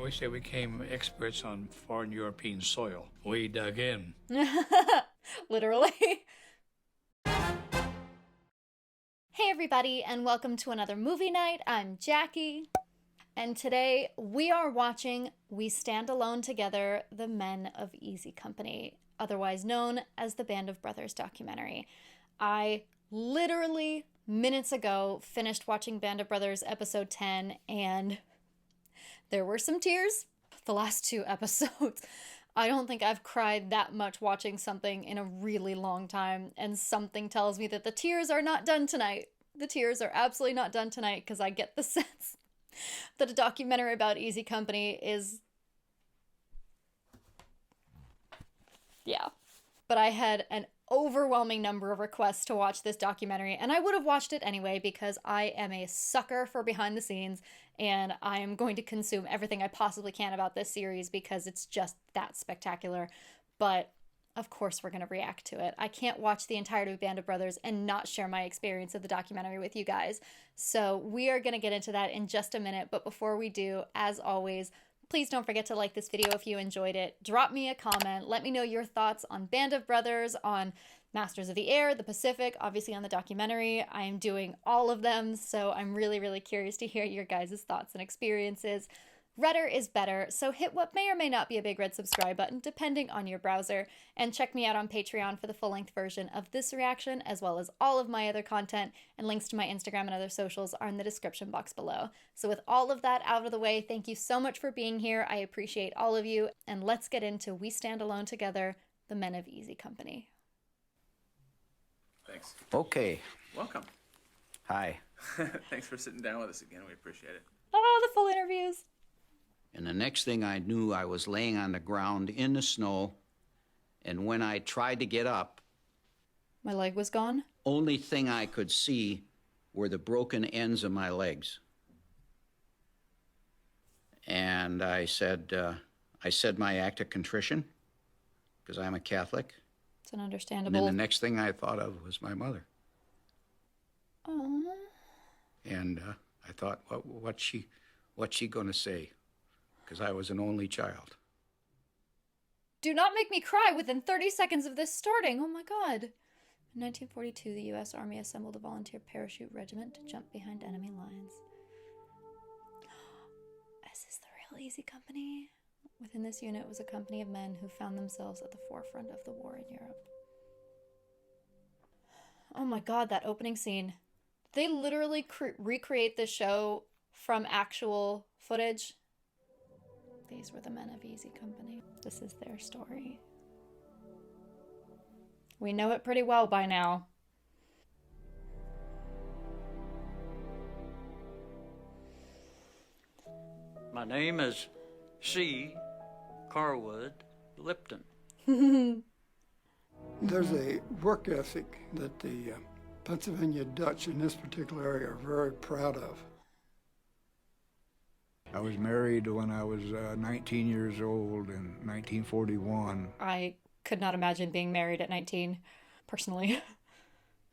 wish they became experts on foreign European soil. We dug in. Literally. Hey everybody, and welcome to another movie night. I'm Jackie, and today we are watching We Stand Alone Together, The Men of Easy Company, otherwise known as the Band of Brothers documentary. I literally minutes ago finished watching Band of Brothers episode 10, and there were some tears the last two episodes. I don't think I've cried that much watching something in a really long time, and something tells me that the tears are not done tonight. The tears are absolutely not done tonight, because I get the sense that a documentary about Easy Company is... yeah. But I had an overwhelming number of requests to watch this documentary, and I would have watched it anyway because I am a sucker for behind the scenes, and I am going to consume everything I possibly can about this series because it's just that spectacular. But of course we're going to react to it. I can't watch the entirety of Band of Brothers and not share my experience of the documentary with you guys. So we are going to get into that in just a minute, but before we do, as always, please don't forget to like this video if you enjoyed it. Drop me a comment. Let me know your thoughts on Band of Brothers, on Masters of the Air, The Pacific, obviously on the documentary. I am doing all of them, so I'm really, really curious to hear your guys' thoughts and experiences. Redder is better, so hit what may or may not be a big red subscribe button, depending on your browser, and check me out on Patreon for the full-length version of this reaction, as well as all of my other content, and links to my Instagram and other socials are in the description box below. So with all of that out of the way, thank you so much for being here. I appreciate all of you, and let's get into We Stand Alone Together, The Men of Easy Company. Thanks. Okay. Welcome. Hi. Thanks for sitting down with us again. We appreciate it. Oh, the full interviews. And the next thing I knew, I was laying on the ground in the snow, and when I tried to get up, my leg was gone. Only thing I could see were the broken ends of my legs. And I said my act of contrition, because I'm a Catholic. It's an understandable. And then the next thing I thought of was my mother. Aww. And I thought, what's she going to say? Because I was an only child. Do not make me cry within 30 seconds of this starting. Oh my God. In 1942, the U.S. Army assembled a volunteer parachute regiment to jump behind enemy lines. Is this the real Easy Company? Within this unit was a company of men who found themselves at the forefront of the war in Europe. Oh my God, that opening scene. They literally recreate this show from actual footage. These were the Men of Easy Company. This is their story. We know it pretty well by now. My name is C. Carwood Lipton. There's a work ethic that the Pennsylvania Dutch in this particular area are very proud of. I was married when I was 19 years old in 1941. I could not imagine being married at 19, personally.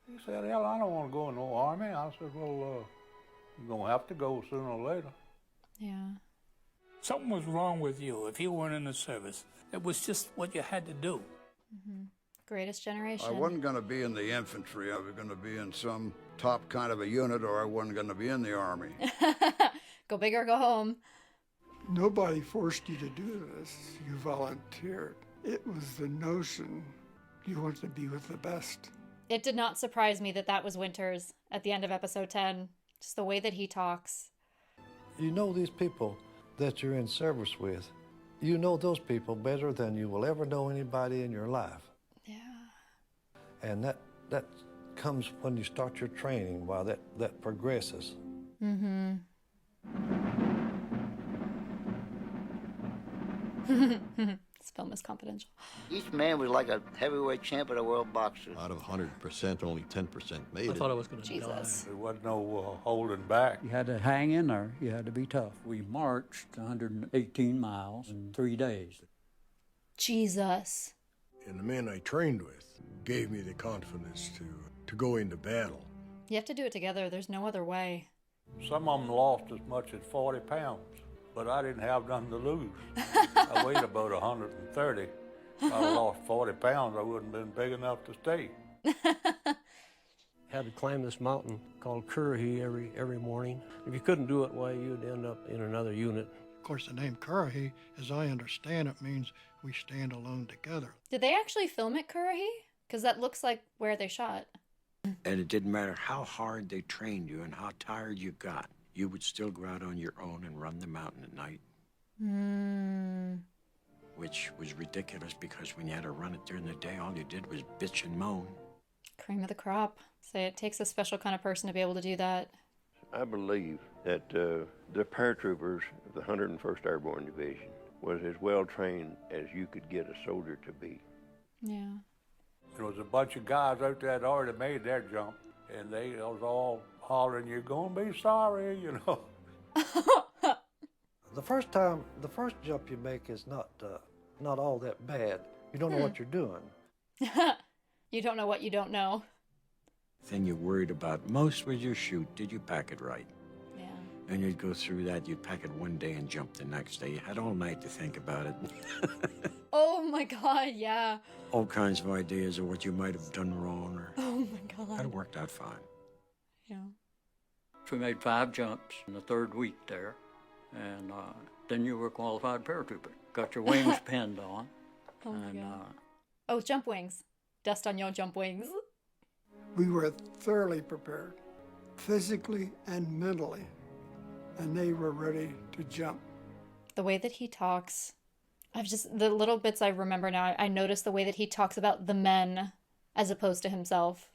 He said, hell, I don't want to go in no army. I said, well, you're going to have to go sooner or later. Yeah. Something was wrong with you if you weren't in the service. It was just what you had to do. Mm-hmm. Greatest generation. I wasn't going to be in the infantry. I was going to be in some top kind of a unit, or I wasn't going to be in the army. Go big or go home. Nobody forced you to do this. You volunteered. It was the notion you wanted to be with the best. It did not surprise me that that was Winters at the end of episode 10. Just the way that he talks. You know these people that you're in service with. You know those people better than you will ever know anybody in your life. Yeah. And that comes when you start your training, while that progresses. Mm-hmm. This film is confidential. Each man was like a heavyweight champ of the world boxer. Out of 100%, only 10% made it. I thought I was going to die. Jesus. There wasn't no holding back. You had to hang in there. You had to be tough. We marched 118 miles in 3 days. Jesus. And the men I trained with gave me the confidence to go into battle. You have to do it together. There's no other way. Some of them lost as much as 40 pounds but I didn't have nothing to lose. I weighed about 130. If I'd lost 40 pounds, I wouldn't have been big enough to stay. Had to climb this mountain called Currahee every morning. If you couldn't do it, why, you'd end up in another unit. Of course, the name Currahee, as I understand it, means we stand alone together. Did they actually film at Currahee? Because that looks like where they shot. And it didn't matter how hard they trained you and how tired you got, you would still go out on your own and run the mountain at night. Which was ridiculous because when you had to run it during the day, all you did was bitch and moan. Cream of the crop. Say it takes a special kind of person to be able to do that. I believe that the paratroopers of the 101st Airborne Division was as well trained as you could get a soldier to be. Yeah. There was a bunch of guys out there that already made their jump, and they was all hollering, "You're gonna be sorry," you know. The first jump you make is not all that bad. You don't know what you're doing. You don't know what you don't know. Thing you worried about most was your chute. Did you pack it right? Yeah. And you'd go through that, you'd pack it one day and jump the next day. You had all night to think about it. Oh my God, yeah. All kinds of ideas of what you might have done wrong. Or Oh my God. that worked out fine. Yeah. So we made 5 jumps in the 3rd week there, and then you were a qualified paratrooper. Got your wings pinned on. Oh my God. Oh, jump wings. Dust on your jump wings. We were thoroughly prepared, physically and mentally, and they were ready to jump. The way that he talks, the little bits I remember now, I noticed the way that he talks about the men as opposed to himself.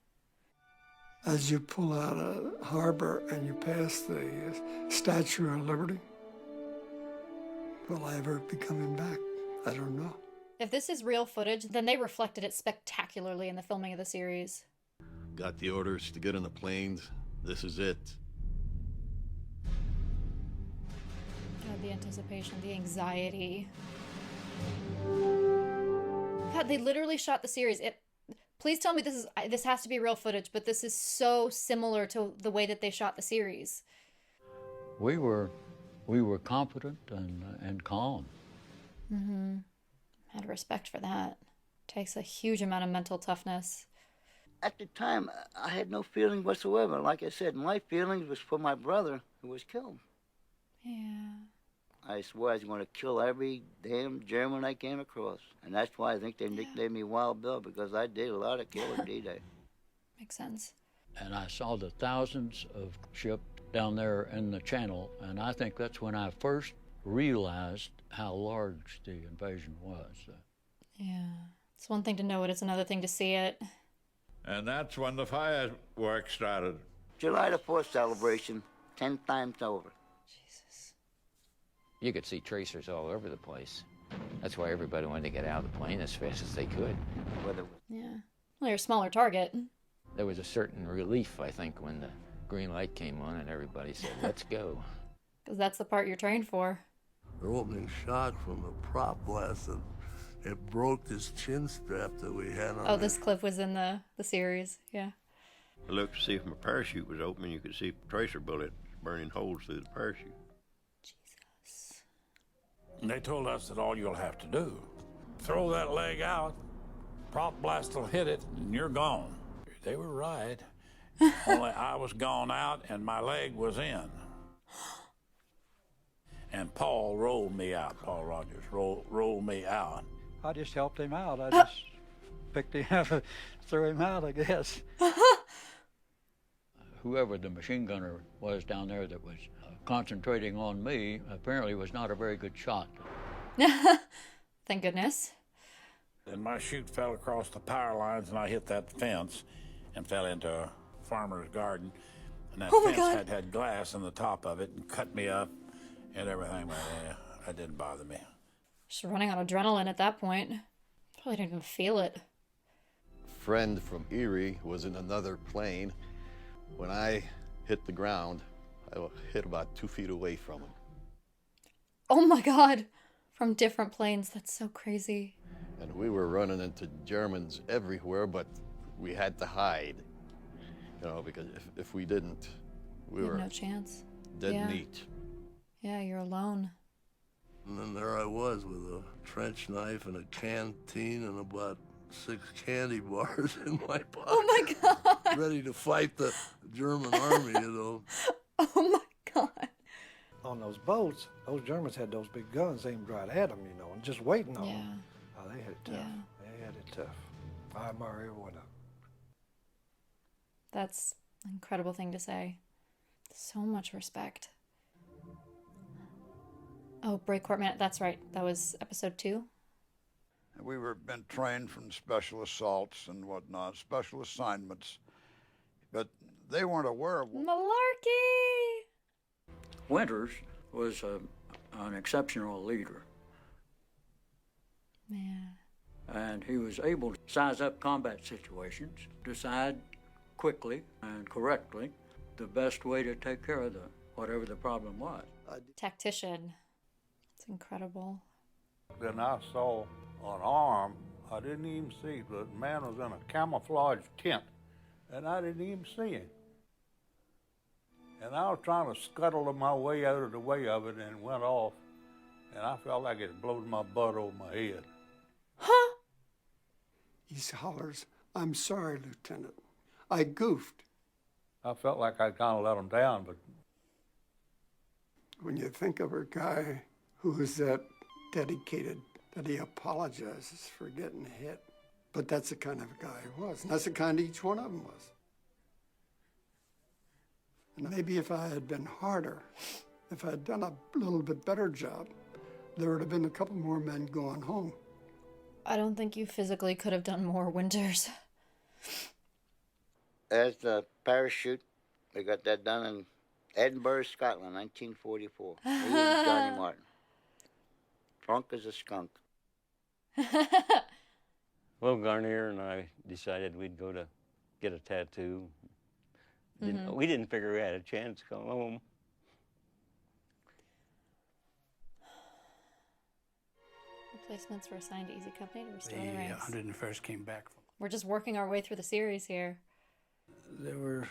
As you pull out of harbor and you pass the Statue of Liberty, will I ever be coming back? I don't know. If this is real footage, then they reflected it spectacularly in the filming of the series. Got the orders to get on the planes. This is it. God, the anticipation, the anxiety. God, they literally shot the series. Please tell me this has to be real footage, but this is so similar to the way that they shot the series. We were confident and calm. Mm-hmm. Had respect for that. Takes a huge amount of mental toughness. At the time, I had no feelings whatsoever. Like I said, my feelings was for my brother who was killed. Yeah. I swore I was going to kill every damn German I came across. And that's why I think they nicknamed me Wild Bill, because I did a lot of killing D-Day. Makes sense. And I saw the thousands of ships down there in the channel, and I think that's when I first realized how large the invasion was. Yeah. It's one thing to know it, it's another thing to see it. And that's when the fireworks started. July the 4th celebration, 10 times over. Jesus. You could see tracers all over the place. That's why everybody wanted to get out of the plane as fast as they could. Yeah. Well, you're a smaller target. There was a certain relief, I think, when the green light came on and everybody said, let's go. Because that's the part you're trained for. The opening shot from the prop blast, and it broke this chin strap that we had on. Oh, this clip was in the series, yeah. I looked to see if my parachute was open. You could see tracer bullets burning holes through the parachute. Jesus. And they told us that all you'll have to do, throw that leg out, prop blast will hit it, and you're gone. They were right. Only I was gone out and my leg was in. And Paul rolled me out. Paul Rogers rolled me out. I just helped him out. I just picked him up, threw him out, I guess. Whoever the machine gunner was down there that was concentrating on me apparently was not a very good shot. Thank goodness. And my chute fell across the power lines and I hit that fence and fell into a farmer's garden. And that fence had glass in the top of it and cut me up and everything. But that didn't bother me. Just running on adrenaline at that point. Probably didn't even feel it. Friend from Erie was in another plane. When I hit the ground, I hit about 2 feet away from him. Oh my God. From different planes. That's so crazy. And we were running into Germans everywhere, but we had to hide. You know, because if we didn't, we were no chance. Dead meat. Yeah, you're alone. And there I was with a trench knife and a canteen and about 6 candy bars in my pocket. Oh my God. Ready to fight the German army, you know. Oh my God. On those boats, those Germans had those big guns aimed right at them, you know, and just waiting on them. Oh, they had it tough. Yeah. They had it tough. I admire every one of them. That's an incredible thing to say. So much respect. Oh, Break Court Man. That's right. That was episode 2. We were been trained from special assaults and whatnot, special assignments, but they weren't aware of Malarkey! Winters was an exceptional leader. Yeah. And he was able to size up combat situations, decide quickly and correctly the best way to take care of whatever the problem was. Tactician. It's incredible. Then I saw an arm I didn't even see. The man was in a camouflage tent, and I didn't even see him. And I was trying to scuttle my way out of the way of it, and it went off. And I felt like it blowed my butt over my head. Huh? He hollers, "I'm sorry, Lieutenant. I goofed." I felt like I kind of let him down, but when you think of a guy who is that dedicated that he apologizes for getting hit, but that's the kind of guy he was, and that's the kind each one of them was. And maybe if I had been harder, if I had done a little bit better job, there would have been a couple more men going home. I don't think you physically could have done more, Winters. As the parachute, we got that done in Edinburgh, Scotland, 1944. Me and Johnny Martin. Drunk as a skunk. Well, Garnier and I decided we'd go to get a tattoo. We didn't figure we had a chance to come home. Replacements were assigned to Easy Company to restore the ranks. The 101st came back. We're just working our way through the series here. There were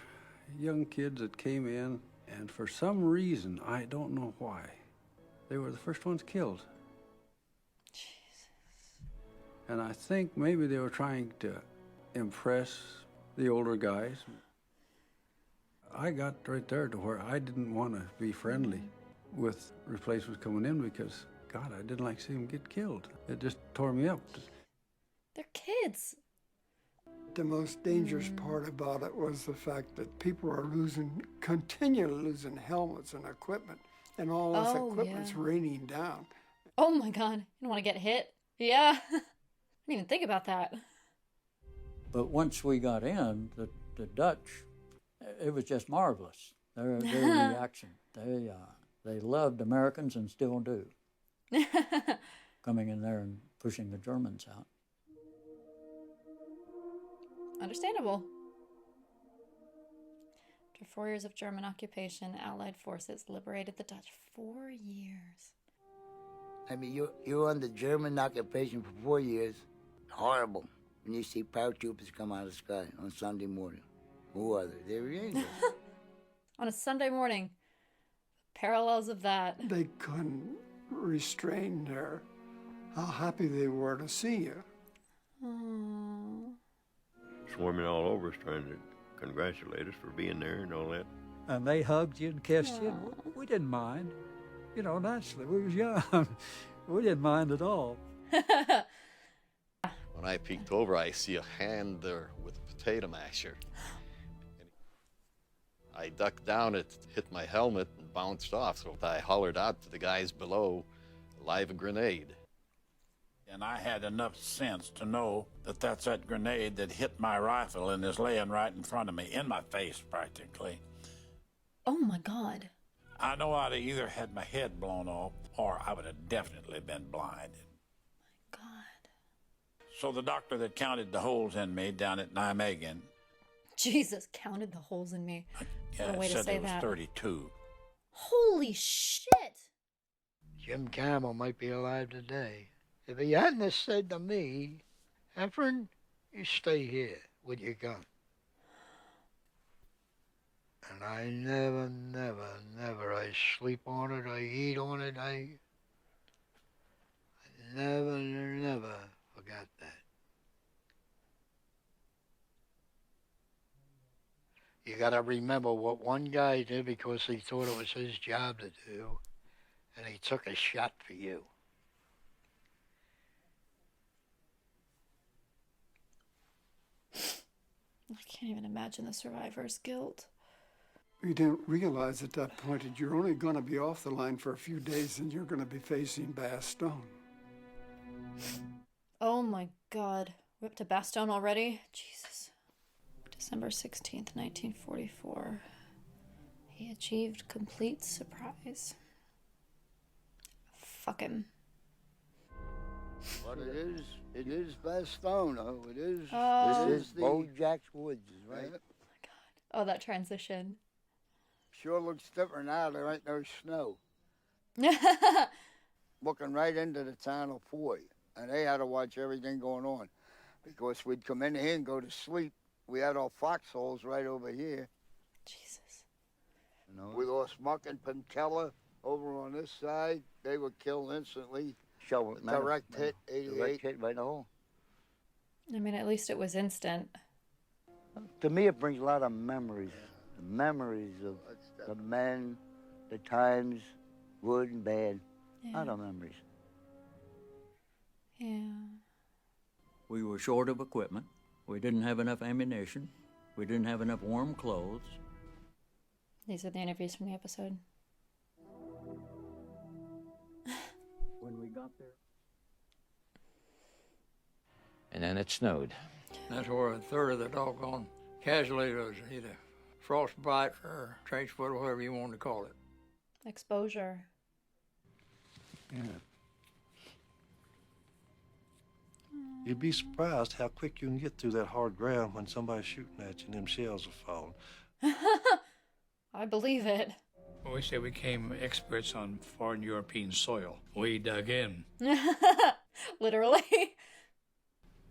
young kids that came in, and for some reason, I don't know why, they were the first ones killed. Jesus. And I think maybe they were trying to impress the older guys. I got right there to where I didn't want to be friendly with replacements coming in because, God, I didn't like seeing them get killed. It just tore me up. They're kids. The most dangerous part about it was the fact that people are continually losing helmets and equipment, and all this equipment's raining down. Oh my God, you don't want to get hit? Yeah. I didn't even think about that. But once we got in, the Dutch, it was just marvelous. Their reaction. They loved Americans and still do. Coming in there and pushing the Germans out. Understandable. After 4 years of German occupation, Allied forces liberated the Dutch. 4 years. I mean, you were under German occupation for 4 years. Horrible. When you see paratroopers come out of the sky on Sunday morning. Who are they? They're angels. On a Sunday morning. Parallels of that. They couldn't restrain how happy they were to see you. Aww. Swarming all over us trying to congratulate us for being there and all that. And they hugged you and kissed you. We didn't mind. You know, naturally, we was young. We didn't mind at all. When I peeked over, I see a hand there with a potato masher. And I ducked down, it hit my helmet and bounced off. So I hollered out to the guys below, live grenade. And I had enough sense to know that that's that grenade that hit my rifle and is laying right in front of me, in my face practically. Oh my God. I know I'd have either had my head blown off or I would have definitely been blinded. My God. So the doctor that counted the holes in me down at Nijmegen. Jesus, counted the holes in me. What a way to said say it was that. 32. Holy shit. Jim Campbell might be alive today. If he hadn't have said to me, Efren, you stay here with your gun. And I never, I sleep on it, I eat on it, got to remember what one guy did because he thought it was his job to do, and he took a shot for you. I can't even imagine the survivor's guilt. You didn't realize at that point that you're only going to be off the line for a few days and you're going to be facing Bastogne. Oh my God. We're up to Bastogne already? Jesus. December 16th, 1944. He achieved complete surprise. Fuck him. But it is Bastogne, though. It is. Oh. This is the Jack's Woods, right? Oh, that transition. Sure looks different now. There ain't no snow. Looking right into the town of Foy, and they had to watch everything going on because we'd come in here and go to sleep. We had our foxholes right over here. Jesus. You know, we lost Muck and Pentella over on this side. They were killed instantly. Direct hit, 88. Direct hit right in the hole. I mean, at least it was instant. To me, it brings a lot of memories. The memories of the men, the times, good and bad. A lot of memories. Yeah. We were short of equipment. We didn't have enough ammunition. We didn't have enough warm clothes. These are the interviews from the episode. When we got there. And then it snowed. That's where a third of the doggone casualties was either frostbite or trench foot or whatever you want to call it. Exposure. Yeah. You'd be surprised how quick you can get through that hard ground when somebody's shooting at you and them shells are falling. I believe it. We say we became experts on foreign European soil. We dug in. Literally.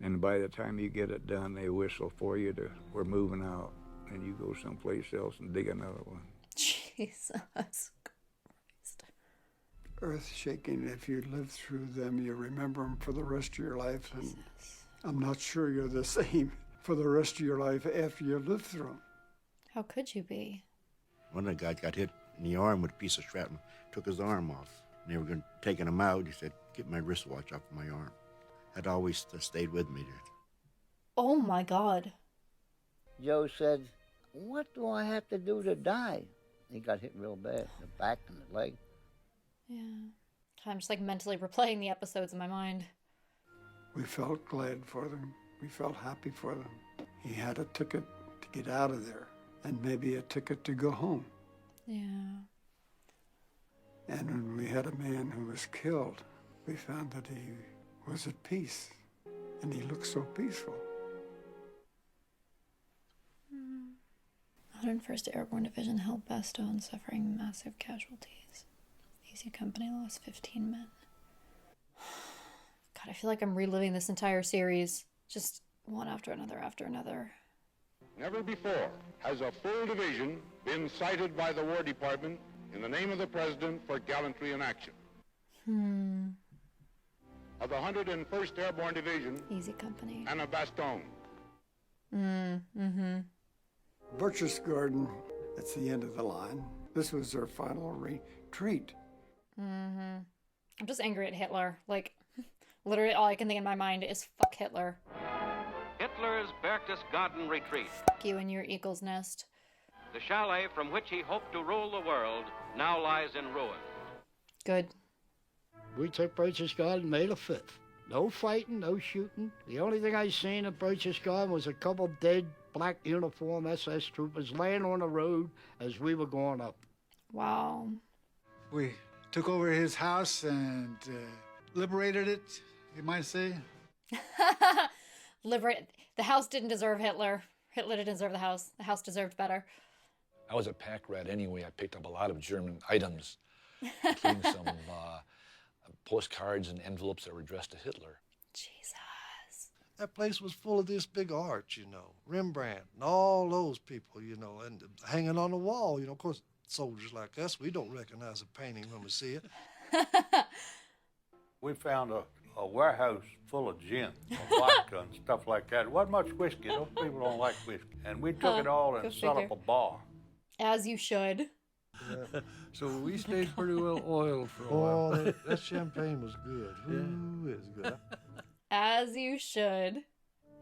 And by the time you get it done, they whistle for you to, we're moving out. And you go someplace else and dig another one. Jesus Christ. Earth-shaking. If you live through them, you remember them for the rest of your life. And I'm not sure you're the same for the rest of your life after you live through them. How could you be? One of the guys got hit in the arm with a piece of shrapnel, took his arm off. And they were taking him out. He said, get my wristwatch off my arm. That always stayed with me. Oh my God. Joe said, what do I have to do to die? He got hit real bad, the back and the leg. Yeah. I'm just like mentally replaying the episodes in my mind. We felt glad for them. We felt happy for them. He had a ticket to get out of there and maybe a ticket to go home. Yeah. And when we had a man who was killed, we found that he was at peace, and he looked so peaceful. 101st Airborne Division held Bastogne, suffering massive casualties. Easy Company lost 15 men. God, I feel like I'm reliving this entire series, just one after another after another. Never before has a full division been cited by the War Department in the name of the President for gallantry in action. Of the 101st Airborne Division. Easy Company. And of Bastogne. Butcher's Garden, that's the end of the line. This was their final retreat. I'm just angry at Hitler. Like, literally all I can think in my mind is fuck Hitler. Hitler's Berchtesgaden retreat. Fuck you and your eagle's nest. The chalet from which he hoped to rule the world now lies in ruin. Good. We took Berchtesgaden May the 5th. No fighting, no shooting. The only thing I seen at Berchtesgaden was a couple dead black uniform SS troopers laying on the road as we were going up. Wow. We took over his house and liberated it, you might say. Liberate. The house didn't deserve Hitler. Hitler didn't deserve the house. The house deserved better. I was a pack rat anyway. I picked up a lot of German items, including some postcards and envelopes that were addressed to Hitler. Jesus. That place was full of this big art, you know, Rembrandt and all those people, you know, and hanging on the wall, you know. Of course, soldiers like us, we don't recognize a painting when we see it. We found a a warehouse full of gin, vodka, and stuff like that. It wasn't much whiskey. Those people don't like whiskey. And we took it all and set up a bar. As you should. So we stayed pretty well oiled for a while. Oh, that champagne was good. Ooh, it was good. As you should.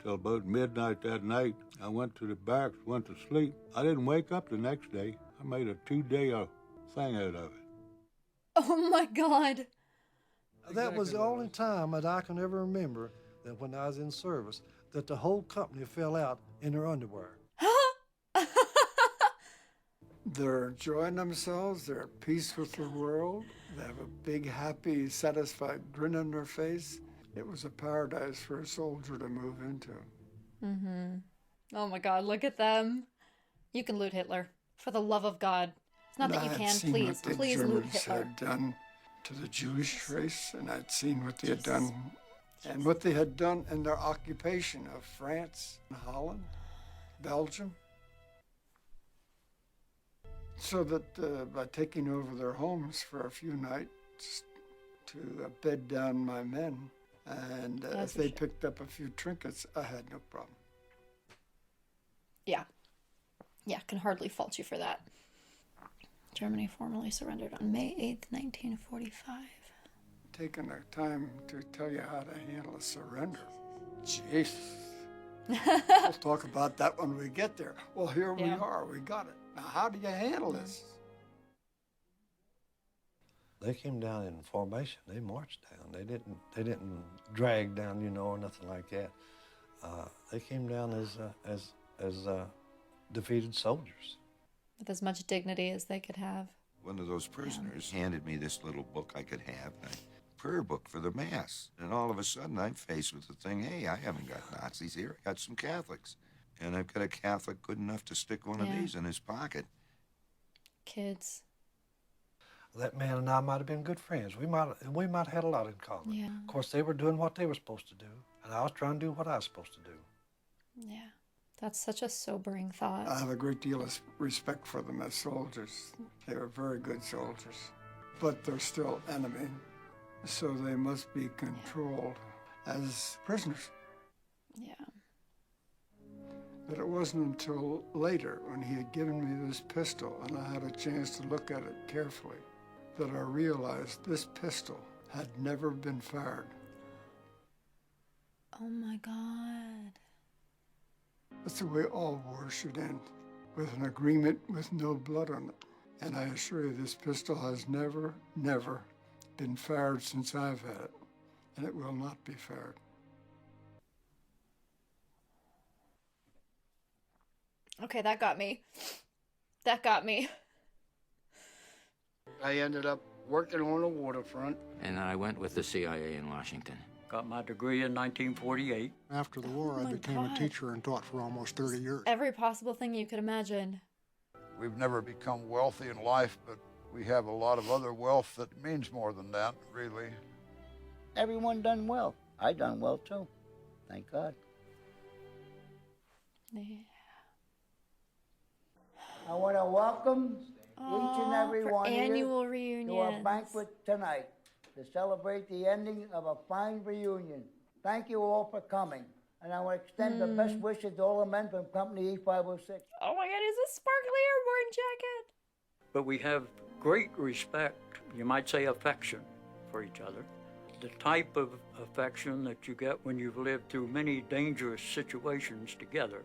Till about midnight that night, I went to the barracks, went to sleep. I didn't wake up the next day. I made a 2-day thing out of it. Oh my God. That was the only time that I can ever remember that when I was in service that the whole company fell out in their underwear. They're enjoying themselves. They're at peace with the world. They have a big, happy, satisfied grin on their face. It was a paradise for a soldier to move into. Mm-hmm. Oh my God, look at them. You can loot Hitler. For the love of God. It's not that you can, please. Please loot Germans Hitler. had done to the Jewish race, and I'd seen what they had done, and what they had done in their occupation of France, Holland, Belgium. So that by taking over their homes for a few nights to bed down my men, and if they picked up a few trinkets, I had no problem. Yeah. Yeah, can hardly fault you for that. Germany formally surrendered on May 8th, 1945. Taking the time to tell you how to handle a surrender. Jeez. We'll talk about that when we get there. Well, here we are. We got it. Now, how do you handle this? They came down in formation. They marched down. They didn't drag down, you know, or nothing like that. They came down as defeated soldiers. With as much dignity as they could have. One of those prisoners handed me this little book I could have, a prayer book for the Mass. And all of a sudden, I'm faced with the thing, hey, I haven't got Nazis here. I got some Catholics. And I've got a Catholic good enough to stick one of these in his pocket. Kids. That man and I might have been good friends. We might have had a lot in common. Yeah. Of course, they were doing what they were supposed to do, and I was trying to do what I was supposed to do. Yeah. That's such a sobering thought. I have a great deal of respect for them as soldiers. They were very good soldiers, but they're still enemy, so they must be controlled as prisoners. Yeah. But it wasn't until later, when he had given me this pistol and I had a chance to look at it carefully, that I realized this pistol had never been fired. Oh my God. That's the way all wars should end, with an agreement with no blood on it. And I assure you, this pistol has never, never been fired since I've had it, and it will not be fired. Okay, that got me. That got me. I ended up working on the waterfront. And I went with the CIA in Washington. Got my degree in 1948. After the war, I became a teacher and taught for almost 30 years. Every possible thing you could imagine. We've never become wealthy in life, but we have a lot of other wealth that means more than that, really. Everyone done well. I done well, too. Thank God. Yeah. I want to welcome each and every for one annual here to reunions. our banquet tonight to celebrate the ending of a fine reunion. Thank you all for coming. And I want to extend the best wishes to all the men from Company E506. Oh my God, it's a sparkly airborne jacket. But we have great respect, you might say affection, for each other. The type of affection that you get when you've lived through many dangerous situations together.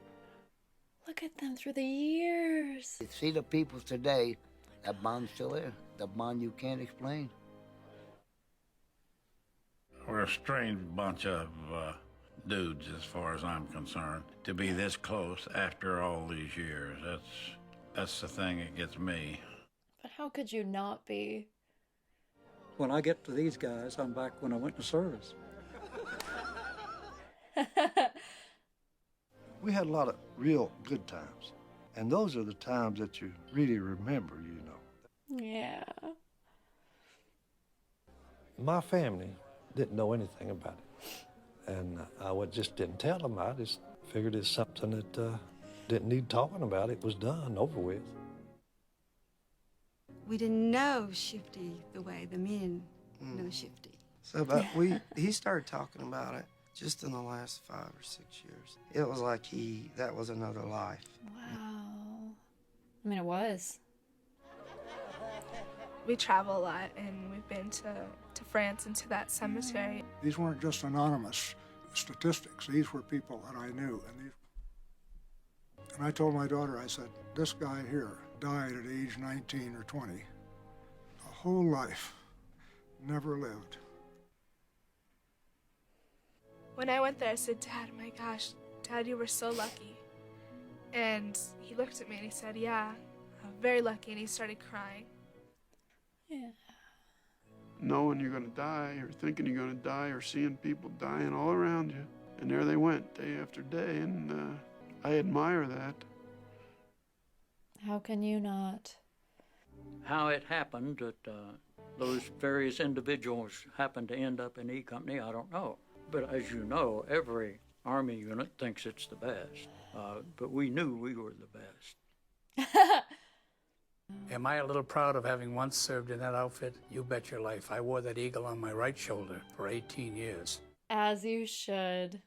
Look at them through the years. You see the people today, that bond's still there. The bond you can't explain. We're a strange bunch of dudes, as far as I'm concerned. To be this close after all these years, that's the thing that gets me. But how could you not be? When I get to these guys, I'm back when I went to service. We had a lot of real good times, and those are the times that you really remember, you know. Yeah. My family didn't know anything about it, and I just didn't tell them. I just figured it's something that didn't need talking about. It was done, over with. We didn't know Shifty the way the men know Shifty. So, but he started talking about it just in the last 5 or 6 years. It was like that was another life. Wow. I mean, it was. We travel a lot, and we've been to France and to that cemetery. These weren't just anonymous statistics. These were people that I knew. And I told my daughter, I said, this guy here died at age 19 or 20. A whole life, never lived. When I went there, I said, Dad, my gosh, Dad, you were so lucky. And he looked at me and he said, yeah, I'm very lucky. And he started crying. Yeah. Knowing you're going to die, or thinking you're going to die, or seeing people dying all around you. And there they went, day after day, and I admire that. How can you not? How it happened that those various individuals happened to end up in E Company, I don't know. But as you know, every Army unit thinks it's the best. But we knew we were the best. Am I a little proud of having once served in that outfit? You bet your life. I wore that eagle on my right shoulder for 18 years. As you should.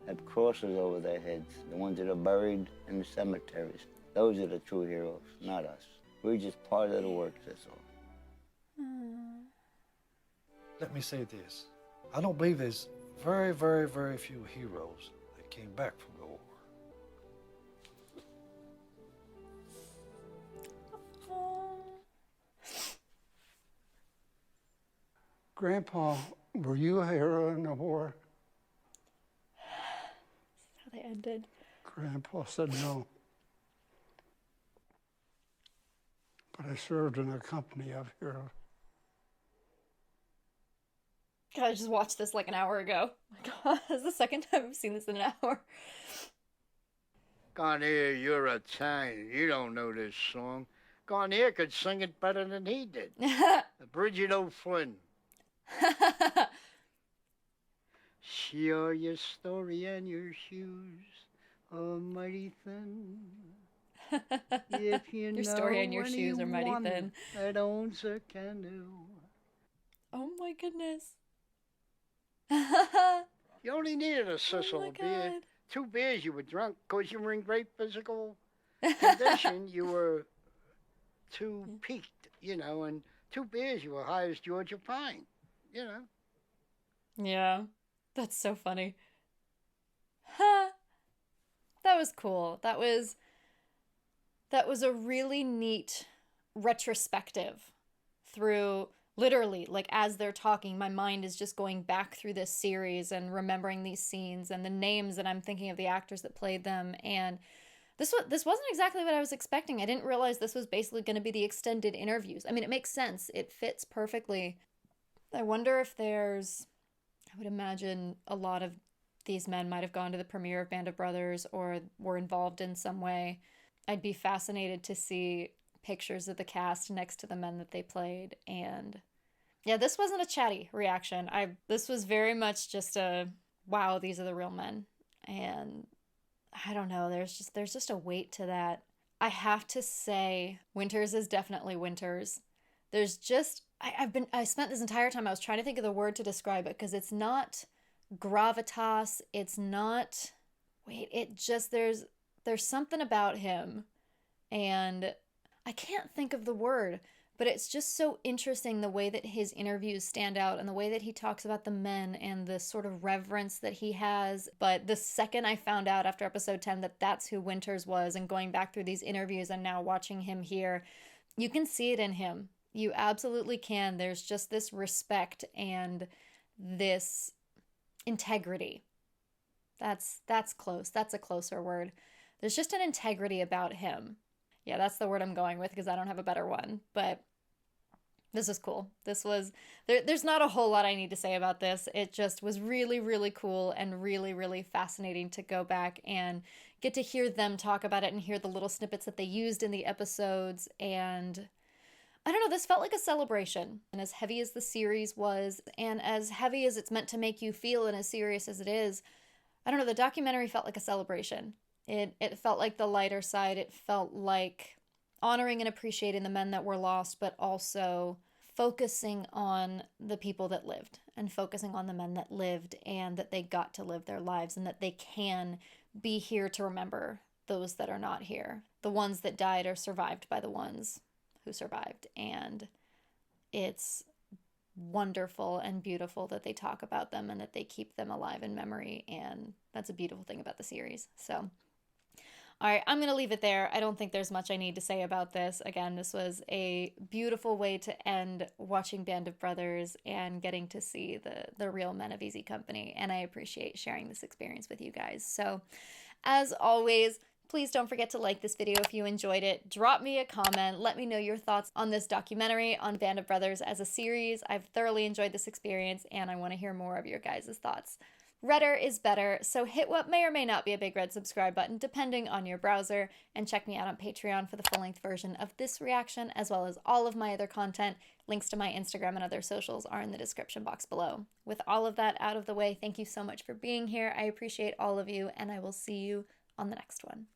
Have crosses over their heads, the ones that are buried in the cemeteries. Those are the true heroes, not us. We're just part of the work, that's all. Let me say this. I don't believe there's very, very, very few heroes that came back from the war. Grandpa, were you a hero in the war? That's how they ended. Grandpa said no. But I served in a company of heroes. God, I just watched this like an hour ago. Oh my God, this is the second time I've seen this in an hour. Garnier, you're Italian. You don't know this song. Garnier could sing it better than he did. Bridget O'Flynn. Sure, your story and your shoes are mighty thin. If you Your story and your shoes are mighty thin. That owns a canoe. Oh my goodness. You only needed a sissel of beer. 2 beers you were drunk because you were in great physical condition. You were too peaked, and 2 beers you were high as Georgia Pine, Yeah, that's so funny. Huh. That was cool. That was a really neat retrospective through, literally, like as they're talking, my mind is just going back through this series and remembering these scenes and the names, and I'm thinking of the actors that played them. And this wasn't exactly what I was expecting. I didn't realize this was basically going to be the extended interviews. I mean, it makes sense. It fits perfectly. I wonder if I would imagine a lot of these men might have gone to the premiere of Band of Brothers or were involved in some way. I'd be fascinated to see pictures of the cast next to the men that they played. And yeah, this wasn't a chatty reaction. This was very much just a, wow, these are the real men. And I don't know, there's just a weight to that. I have to say, Winters is definitely Winters. There's just, I spent this entire time, I was trying to think of the word to describe it, because it's not gravitas, it's not, there's something about him, and I can't think of the word, but it's just so interesting the way that his interviews stand out and the way that he talks about the men and the sort of reverence that he has. But the second I found out after episode 10 that that's who Winters was, and going back through these interviews and now watching him here, you can see it in him. You absolutely can. There's just this respect and this integrity. That's close. That's a closer word. There's just an integrity about him. Yeah, that's the word I'm going with because I don't have a better one. But this is cool. This was, there's not a whole lot I need to say about this. It just was really, really cool and really, really fascinating to go back and get to hear them talk about it and hear the little snippets that they used in the episodes. And I don't know, this felt like a celebration. And as heavy as the series was, and as heavy as it's meant to make you feel and as serious as it is, I don't know, the documentary felt like a celebration. It felt like the lighter side. It felt like honoring and appreciating the men that were lost, but also focusing on the people that lived and focusing on the men that lived and that they got to live their lives and that they can be here to remember those that are not here. The ones that died are survived by the ones who survived. And it's wonderful and beautiful that they talk about them and that they keep them alive in memory. And that's a beautiful thing about the series. So, all right, I'm going to leave it there. I don't think there's much I need to say about this. Again, this was a beautiful way to end watching Band of Brothers and getting to see the real men of Easy Company. And I appreciate sharing this experience with you guys. So, as always, please don't forget to like this video if you enjoyed it. Drop me a comment. Let me know your thoughts on this documentary on Band of Brothers as a series. I've thoroughly enjoyed this experience, and I want to hear more of your guys' thoughts. Redder is better, so hit what may or may not be a big red subscribe button, depending on your browser, and check me out on Patreon for the full-length version of this reaction, as well as all of my other content. Links to my Instagram and other socials are in the description box below. With all of that out of the way, thank you so much for being here. I appreciate all of you, and I will see you on the next one.